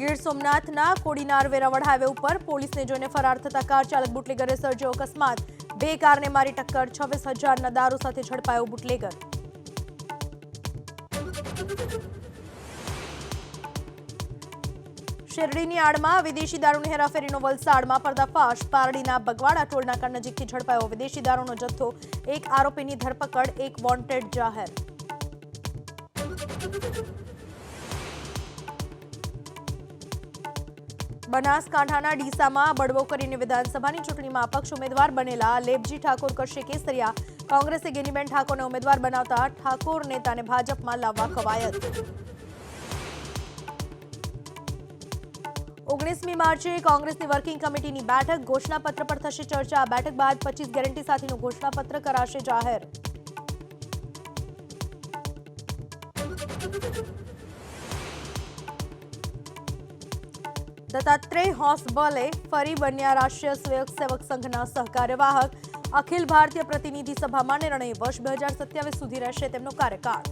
Gir સોમનાથના Kodinar Veraval highway ઉપર પોલીસને જોઈને ફરાર થતા કાર ચાલક બુટલેગરે સર્જ્યો અકસ્માત। 2 કારને મારી ટક્કર। 26,000ના દારૂ સાથે ઝડપાયો બુટલેગર। શેરડીની આડમાં વિદેશી દારૂની હેરાફેરીનો વલસાડમાં પર્દાફાશ। પારડીના બગવાડા ટોલનાકા નજીકથી ઝડપાયો વિદેશી દારૂનો જથ્થો। 1 આરોપીની ધરપકડ, 1 વોન્ટેડ જાહેર। બનાસકાંઠાના ડીસામાં બળવો કરીને વિધાનસભાની ચૂંટણીમાં અપક્ષ ઉમેદવાર બનેલા લેબજી ઠાકોર કરશે કેસરિયા। કોંગ્રેસે ગેનીબેન ઠાકોરને ઉમેદવાર બનાવતા ઠાકોર નેતાને ભાજપમાં લાવવા કવાયત। 19મી માર્ચે કોંગ્રેસની વર્કિંગ કમિટીની બેઠક। ઘોષણાપત્ર પર થશે ચર્ચા। બેઠક બાદ 25 ગેરંટી સાથેનું ઘોષણાપત્ર કરાશે જાહેર। દત્તાત્રેય હોસબોલે ફરી બન્યા રાષ્ટ્રીય સ્વયંસેવક સંઘના સહકાર્યવાહક। અખિલ ભારતીય પ્રતિનિધિ સભામાં નિર્ણય, વર્ષ 2027 સુધી રહેશે તેમનો કાર્યકાળ।